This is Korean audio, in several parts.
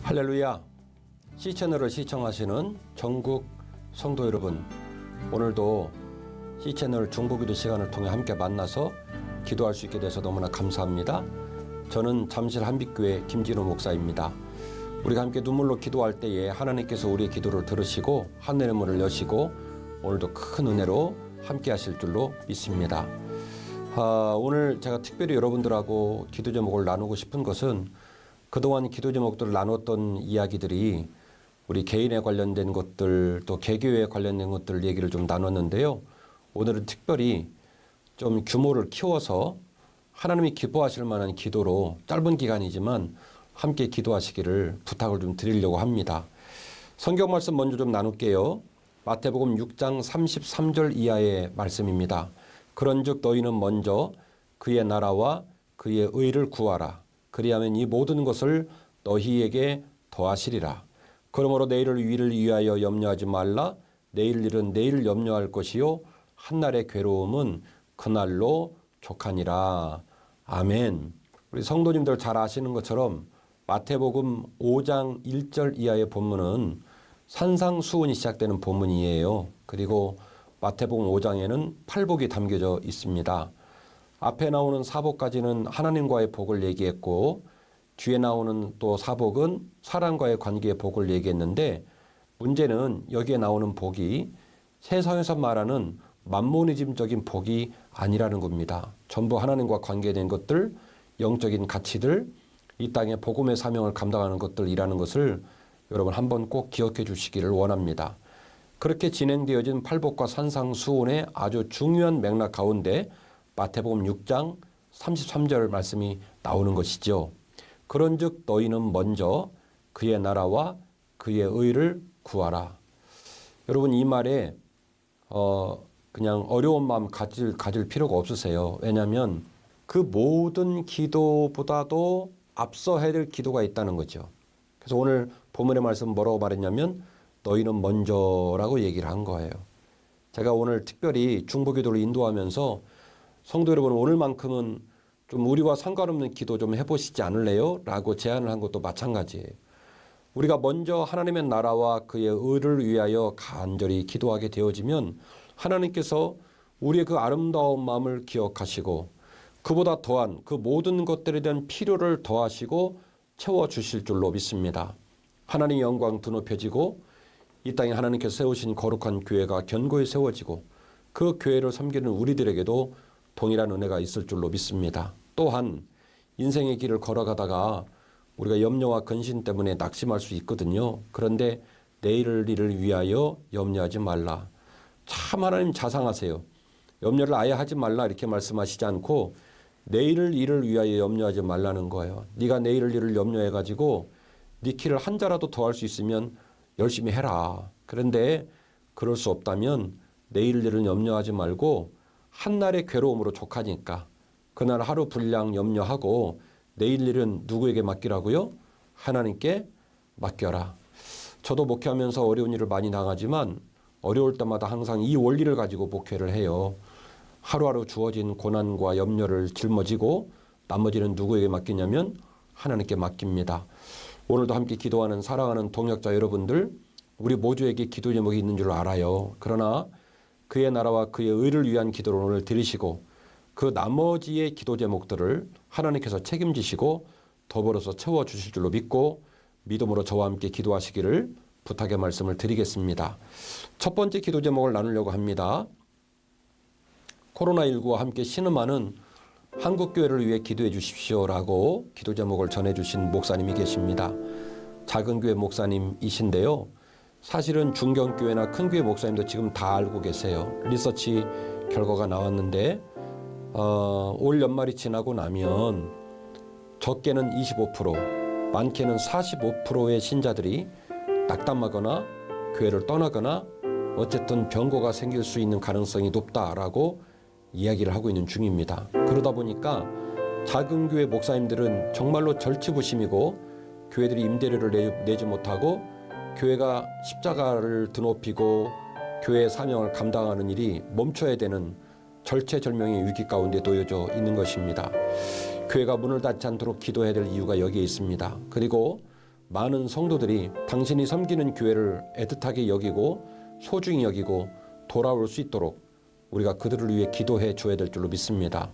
할렐루야. C채널을 시청하시는 전국 성도 여러분, 오늘도 C채널 중보기도 시간을 통해 함께 만나서 기도할 수 있게 돼서 너무나 감사합니다. 저는 잠실 한빛교회 김진호 목사입니다. 우리가 함께 눈물로 기도할 때에 하나님께서 우리의 기도를 들으시고 하늘의 문을 여시고 오늘도 큰 은혜로 함께 하실 줄로 믿습니다. 오늘 제가 특별히 여러분들하고 기도 제목을 나누고 싶은 것은 그동안 기도 제목들을 나눴던 이야기들이 우리 개인에 관련된 것들 또 개교에 관련된 것들 얘기를 좀 나눴는데요. 오늘은 특별히 좀 규모를 키워서 하나님이 기뻐하실 만한 기도로 짧은 기간이지만 함께 기도하시기를 부탁을 좀 드리려고 합니다. 성경 말씀 먼저 좀 나눌게요. 마태복음 6장 33절 이하의 말씀입니다. 그런즉 너희는 먼저 그의 나라와 그의 의를 구하라. 그리하면 이 모든 것을 너희에게 더하시리라. 그러므로 내일을 위를 위하여 염려하지 말라. 내일 일은 내일 염려할 것이요 한날의 괴로움은 그날로 족하니라. 아멘. 우리 성도님들 잘 아시는 것처럼 마태복음 5장 1절 이하의 본문은 산상수훈이 시작되는 본문이에요. 그리고 마태복음 5장에는 팔복이 담겨져 있습니다. 앞에 나오는 사복까지는 하나님과의 복을 얘기했고 뒤에 나오는 또 사복은 사람과의 관계의 복을 얘기했는데 문제는 여기에 나오는 복이 세상에서 말하는 만모니즘적인 복이 아니라는 겁니다. 전부 하나님과 관계된 것들, 영적인 가치들, 이 땅의 복음의 사명을 감당하는 것들이라는 것을 여러분 한번 꼭 기억해 주시기를 원합니다. 그렇게 진행되어진 팔복과 산상수훈의 아주 중요한 맥락 가운데 마태복음 6장 33절 말씀이 나오는 것이죠. 그런즉 너희는 먼저 그의 나라와 그의 의를 구하라. 여러분 이 말에 그냥 어려운 마음 가질 필요가 없으세요. 왜냐하면 그 모든 기도보다도 앞서 해야 될 기도가 있다는 거죠. 그래서 오늘 본문의 말씀 뭐라고 말했냐면 너희는 먼저라고 얘기를 한 거예요. 제가 오늘 특별히 중보기도를 인도하면서 성도 여러분 오늘만큼은 좀 우리와 상관없는 기도 좀 해보시지 않을래요? 라고 제안을 한 것도 마찬가지예요. 우리가 먼저 하나님의 나라와 그의 의를 위하여 간절히 기도하게 되어지면 하나님께서 우리의 그 아름다운 마음을 기억하시고 그보다 더한 그 모든 것들에 대한 필요를 더하시고 채워주실 줄로 믿습니다. 하나님의 영광 드높여지고 이 땅에 하나님께서 세우신 거룩한 교회가 견고히 세워지고 그 교회를 섬기는 우리들에게도 동일한 은혜가 있을 줄로 믿습니다. 또한 인생의 길을 걸어가다가 우리가 염려와 근심 때문에 낙심할 수 있거든요. 그런데 내일 일을 위하여 염려하지 말라. 참 하나님 자상하세요. 염려를 아예 하지 말라 이렇게 말씀하시지 않고 내일 일을 위하여 염려하지 말라는 거예요. 네가 내일 일을 염려해가지고 네 길을 한 자라도 더 할 수 있으면 열심히 해라. 그런데 그럴 수 없다면 내일 일을 염려하지 말고 한날의 괴로움으로 족하니까 그날 하루 분량 염려하고 내일 일은 누구에게 맡기라고요? 하나님께 맡겨라. 저도 목회하면서 어려운 일을 많이 당하지만 어려울 때마다 항상 이 원리를 가지고 목회를 해요. 하루하루 주어진 고난과 염려를 짊어지고 나머지는 누구에게 맡기냐면 하나님께 맡깁니다. 오늘도 함께 기도하는 사랑하는 동역자 여러분들, 우리 모두에게 기도 제목이 있는 줄 알아요. 그러나 그의 나라와 그의 의를 위한 기도를 오늘 드리시고 그 나머지의 기도 제목들을 하나님께서 책임지시고 더불어서 채워주실 줄로 믿고 믿음으로 저와 함께 기도하시기를 부탁의 말씀을 드리겠습니다. 첫 번째 기도 제목을 나누려고 합니다. 코로나19와 함께 신음하는 한국교회를 위해 기도해 주십시오라고 기도 제목을 전해주신 목사님이 계십니다. 작은 교회 목사님이신데요. 사실은 중견교회나 큰 교회 목사님도 지금 다 알고 계세요. 리서치 결과가 나왔는데 올 연말이 지나고 나면 적게는 25%, 많게는 45%의 신자들이 낙담하거나 교회를 떠나거나 어쨌든 병고가 생길 수 있는 가능성이 높다라고 이야기를 하고 있는 중입니다. 그러다 보니까 작은 교회 목사님들은 정말로 절치부심이고 교회들이 임대료를 내지 못하고 교회가 십자가를 드높이고 교회의 사명을 감당하는 일이 멈춰야 되는 절체절명의 위기 가운데 놓여져 있는 것입니다. 교회가 문을 닫지 않도록 기도해야 될 이유가 여기에 있습니다. 그리고 많은 성도들이 당신이 섬기는 교회를 애틋하게 여기고 소중히 여기고 돌아올 수 있도록 우리가 그들을 위해 기도해 줘야 될 줄로 믿습니다.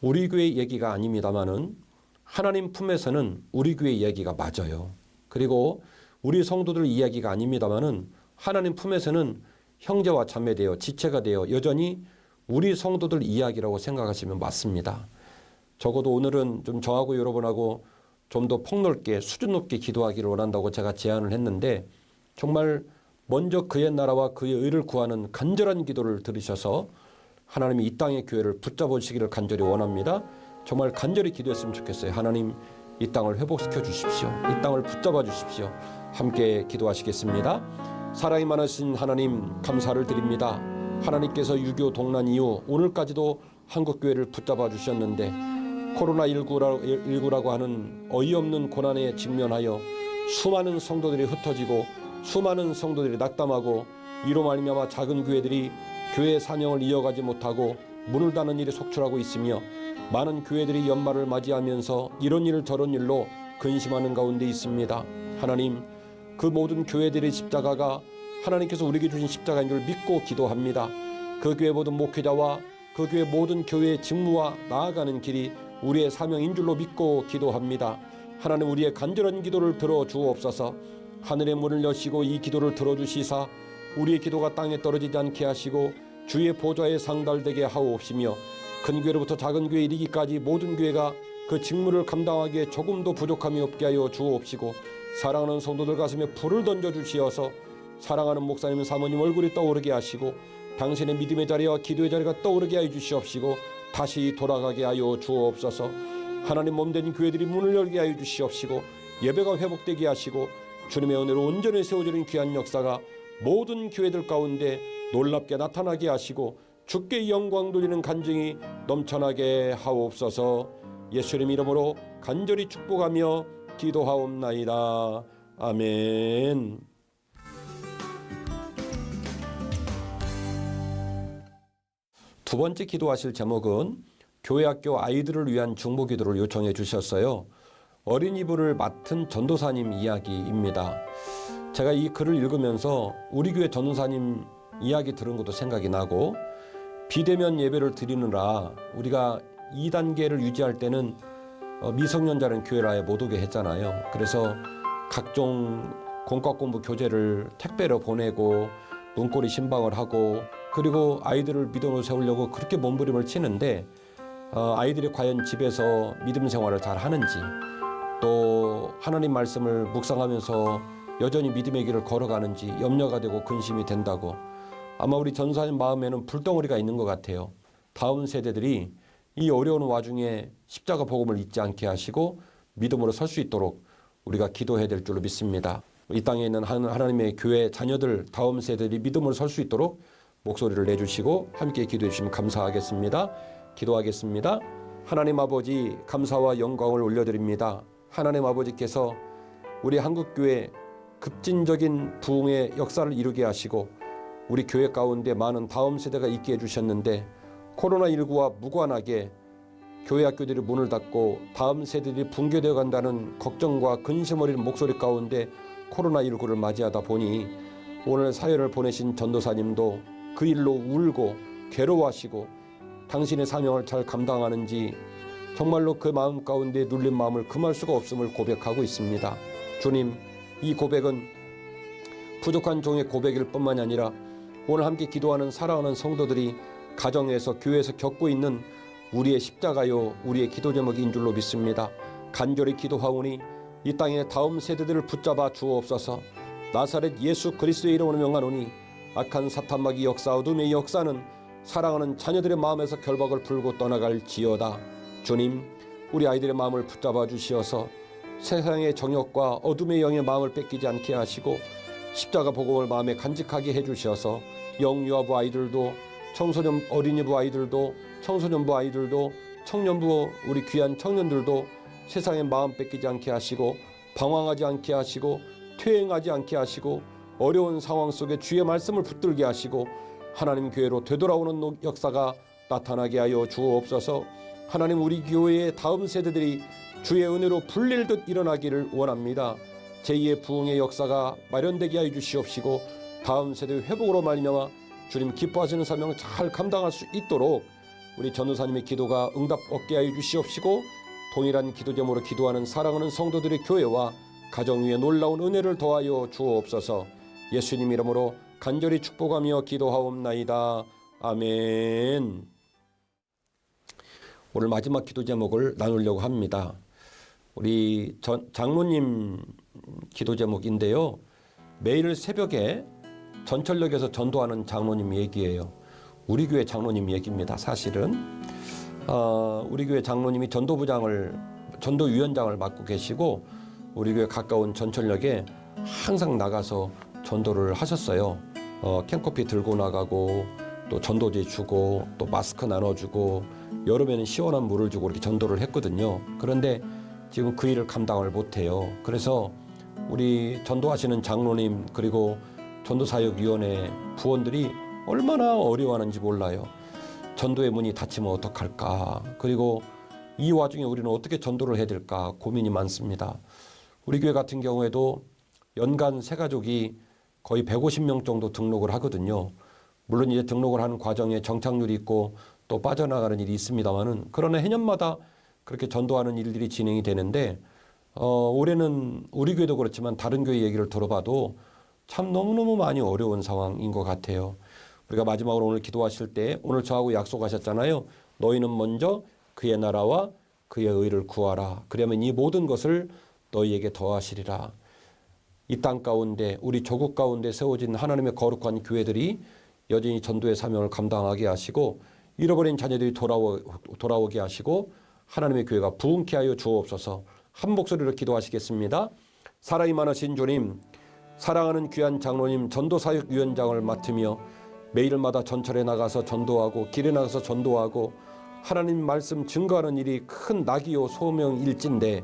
우리 교회 얘기가 아닙니다마는 하나님 품에서는 우리 교회 이야기가 맞아요. 그리고 우리 성도들 이야기가 아닙니다마는 하나님 품에서는 형제와 자매되어 지체가 되어 여전히 우리 성도들 이야기라고 생각하시면 맞습니다. 적어도 오늘은 좀 저하고 여러분하고 좀 더 폭넓게 수준 높게 기도하기를 원한다고 제가 제안을 했는데 정말 먼저 그의 나라와 그의 의를 구하는 간절한 기도를 들으셔서 하나님이 이 땅의 교회를 붙잡으시기를 간절히 원합니다. 정말 간절히 기도했으면 좋겠어요. 하나님 이 땅을 회복시켜 주십시오. 이 땅을 붙잡아 주십시오. 함께 기도하시겠습니다. 사랑이 많으신 하나님 감사를 드립니다. 하나님께서 6.25 동란 이후 오늘까지도 한국교회를 붙잡아 주셨는데 코로나19라고 하는 어이없는 고난에 직면하여 수많은 성도들이 흩어지고 수많은 성도들이 낙담하고 이로 말미암아 작은 교회들이 교회의 사명을 이어가지 못하고 문을 닫는 일이 속출하고 있으며 많은 교회들이 연말을 맞이하면서 이런 일 저런 일로 근심하는 가운데 있습니다. 하나님, 그 모든 교회들의 십자가가 하나님께서 우리에게 주신 십자가인 줄 믿고 기도합니다. 그 교회 모든 목회자와 그 교회 모든 교회의 직무와 나아가는 길이 우리의 사명인 줄로 믿고 기도합니다. 하나님, 우리의 간절한 기도를 들어주옵소서. 하늘의 문을 여시고 이 기도를 들어주시사 우리의 기도가 땅에 떨어지지 않게 하시고 주의 보좌에 상달되게 하옵시며 큰 교회로부터 작은 교회에 이르기까지 모든 교회가 그 직무를 감당하기에 조금도 부족함이 없게 하여 주옵시고 사랑하는 성도들 가슴에 불을 던져주시어서 사랑하는 목사님 사모님 얼굴이 떠오르게 하시고 당신의 믿음의 자리와 기도의 자리가 떠오르게 하여 주시옵시고 다시 돌아가게 하여 주옵소서. 하나님 몸된 교회들이 문을 열게 하여 주시옵시고 예배가 회복되게 하시고 주님의 은혜로 온전히 세워지는 귀한 역사가 모든 교회들 가운데 놀랍게 나타나게 하시고 주께 영광 돌리는 간증이 넘쳐나게 하옵소서. 예수님 이름으로 간절히 축복하며 기도하옵나이다. 아멘. 두 번째 기도하실 제목은 교회학교 아이들을 위한 중보기도를 요청해 주셨어요. 어린이부를 맡은 전도사님 이야기입니다. 제가 이 글을 읽으면서 우리 교회 전도사님 이야기 들은 것도 생각이 나고 비대면 예배를 드리느라 우리가 2단계를 유지할 때는 미성년자는 교회를 아예 못 오게 했잖아요. 그래서 각종 공과공부 교재를 택배로 보내고 눈꼬리 신방을 하고 그리고 아이들을 믿음으로 세우려고 그렇게 몸부림을 치는데 아이들이 과연 집에서 믿음 생활을 잘 하는지 또 하나님 말씀을 묵상하면서 여전히 믿음의 길을 걸어가는지 염려가 되고 근심이 된다고 아마 우리 전사님 마음에는 불덩어리가 있는 것 같아요. 다음 세대들이 이 어려운 와중에 십자가 복음을 잊지 않게 하시고 믿음으로 설 수 있도록 우리가 기도해야 될 줄로 믿습니다. 이 땅에 있는 하나님의 교회 자녀들 다음 세대들이 믿음으로 설 수 있도록 목소리를 내주시고 함께 기도해 주시면 감사하겠습니다. 기도하겠습니다. 하나님 아버지 감사와 영광을 올려드립니다. 하나님 아버지께서 우리 한국교회 급진적인 부흥의 역사를 이루게 하시고 우리 교회 가운데 많은 다음 세대가 있게 해주셨는데 코로나19와 무관하게 교회 학교들이 문을 닫고 다음 세대들이 붕괴되어 간다는 걱정과 근심 어린 목소리 가운데 코로나19를 맞이하다 보니 오늘 사연을 보내신 전도사님도 그 일로 울고 괴로워하시고 당신의 사명을 잘 감당하는지 정말로 그 마음 가운데 눌린 마음을 금할 수가 없음을 고백하고 있습니다. 주님, 이 고백은 부족한 종의 고백일 뿐만이 아니라 오늘 함께 기도하는 사랑하는 성도들이 가정에서 교회에서 겪고 있는 우리의 십자가요 우리의 기도 제목인 줄로 믿습니다. 간절히 기도하오니 이 땅의 다음 세대들을 붙잡아 주옵소서. 나사렛 예수 그리스도의 이름으로 명하노니 악한 사탄마귀 역사 어둠의 역사는 사랑하는 자녀들의 마음에서 결박을 풀고 떠나갈지어다. 주님, 우리 아이들의 마음을 붙잡아 주시어서 세상의 정욕과 어둠의 영의 마음을 뺏기지 않게 하시고 십자가 복음을 마음에 간직하게 해주셔서 영유아부 아이들도 청소년 어린이부 아이들도 청소년부 아이들도 청년부 우리 귀한 청년들도 세상의 마음 뺏기지 않게 하시고 방황하지 않게 하시고 퇴행하지 않게 하시고 어려운 상황 속에 주의 말씀을 붙들게 하시고 하나님 교회로 되돌아오는 역사가 나타나게 하여 주옵소서. 하나님 우리 교회의 다음 세대들이 주의 은혜로 불릴 듯 일어나기를 원합니다. 제2의 부흥의 역사가 마련되게 하여 주시옵시고 다음 세대 회복으로 말미암아 주님 기뻐하시는 사명을 잘 감당할 수 있도록 우리 전도사님의 기도가 응답 얻게 하여 주시옵시고 동일한 기도 제목으로 기도하는 사랑하는 성도들의 교회와 가정 위에 놀라운 은혜를 더하여 주옵소서. 예수님 이름으로 간절히 축복하며 기도하옵나이다. 아멘. 오늘 마지막 기도 제목을 나누려고 합니다. 우리 장로님 기도 제목인데요. 매일 새벽에 전철역에서 전도하는 장로님 얘기예요. 우리 교회 장로님 얘기입니다. 사실은 우리 교회 장로님이 전도위원장을 맡고 계시고 우리 교회 가까운 전철역에 항상 나가서 전도를 하셨어요. 캔커피 들고 나가고 또 전도지 주고 또 마스크 나눠주고 여름에는 시원한 물을 주고 이렇게 전도를 했거든요. 그런데 지금 그 일을 감당을 못해요. 그래서 우리 전도하시는 장로님 그리고 전도사역위원회 부원들이 얼마나 어려워하는지 몰라요. 전도의 문이 닫히면 어떡할까. 그리고 이 와중에 우리는 어떻게 전도를 해야 될까 고민이 많습니다. 우리 교회 같은 경우에도 연간 새가족이 거의 150명 정도 등록을 하거든요. 물론 이제 등록을 하는 과정에 정착률이 있고 또 빠져나가는 일이 있습니다만은 그러나 해년마다 그렇게 전도하는 일들이 진행이 되는데 올해는 우리 교회도 그렇지만 다른 교회 얘기를 들어봐도 참 너무너무 많이 어려운 상황인 것 같아요. 우리가 마지막으로 오늘 기도하실 때 오늘 저하고 약속하셨잖아요. 너희는 먼저 그의 나라와 그의 의를 구하라. 그러면 이 모든 것을 너희에게 더하시리라. 이 땅 가운데 우리 조국 가운데 세워진 하나님의 거룩한 교회들이 여전히 전도의 사명을 감당하게 하시고 잃어버린 자녀들이 돌아오게 하시고 하나님의 교회가 부흥케 하여 주옵소서. 한 목소리로 기도하시겠습니다. 사랑이 많으신 주님, 사랑하는 귀한 장로님 전도사역위원장을 맡으며 매일마다 전철에 나가서 전도하고 길에 나가서 전도하고 하나님 말씀 증거하는 일이 큰 낙이요 소명일진데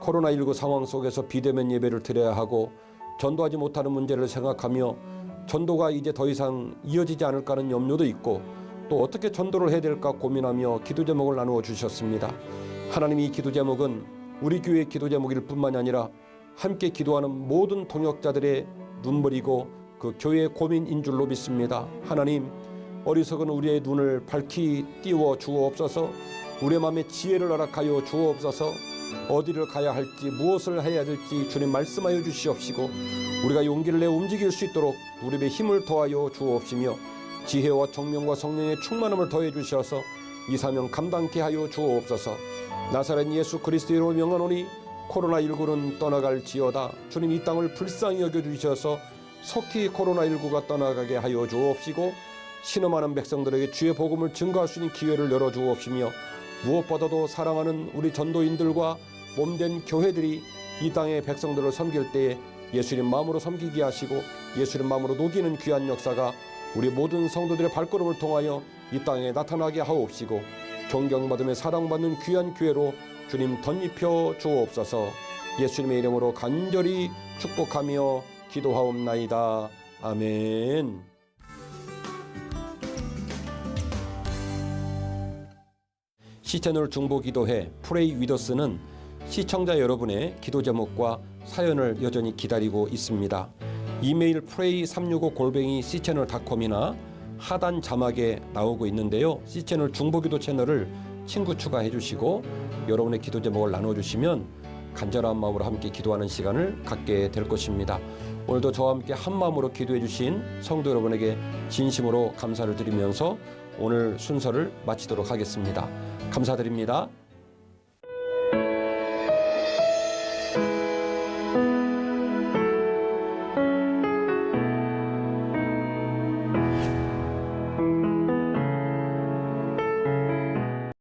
코로나19 상황 속에서 비대면 예배를 드려야 하고 전도하지 못하는 문제를 생각하며 전도가 이제 더 이상 이어지지 않을까 하는 염려도 있고 또 어떻게 전도를 해야 될까 고민하며 기도 제목을 나누어 주셨습니다. 하나님 이 기도 제목은 우리 교회의 기도 제목일 뿐만이 아니라 함께 기도하는 모든 동역자들의 눈물이고 그 교회의 고민인 줄로 믿습니다. 하나님 어리석은 우리의 눈을 밝히 띄워 주옵소서. 우리의 마음에 지혜를 허락하여 주옵소서. 어디를 가야 할지 무엇을 해야 될지 주님 말씀하여 주시옵시고 우리가 용기를 내 움직일 수 있도록 우리의 힘을 더하여 주옵시며 지혜와 정명과 성령의 충만함을 더해 주셔서 이 사명 감당케 하여 주옵소서. 나사렛 예수 그리스도로 명하노니 코로나19는 떠나갈지어다. 주님 이 땅을 불쌍히 여겨주셔서 속히 코로나19가 떠나가게 하여 주옵시고 신음하는 백성들에게 주의 복음을 증거할 수 있는 기회를 열어주옵시며 무엇보다도 사랑하는 우리 전도인들과 몸된 교회들이 이 땅의 백성들을 섬길 때에 예수님 마음으로 섬기게 하시고 예수님 마음으로 녹이는 귀한 역사가 우리 모든 성도들의 발걸음을 통하여 이 땅에 나타나게 하옵시고 존경받으며 사랑받는 귀한 교회로 주님 덧입혀 주옵소서. 예수님의 이름으로 간절히 축복하며 기도하옵나이다. 아멘. 시채널 중보기도회 프레이 위더스는 시청자 여러분의 기도 제목과 사연을 여전히 기다리고 있습니다. 이메일 pray365@cchannel.com이나 하단 자막에 나오고 있는데요. C채널 중보기도 채널을 친구 추가해 주시고 여러분의 기도 제목을 나눠주시면 간절한 마음으로 함께 기도하는 시간을 갖게 될 것입니다. 오늘도 저와 함께 한 마음으로 기도해 주신 성도 여러분에게 진심으로 감사를 드리면서 오늘 순서를 마치도록 하겠습니다. 감사드립니다.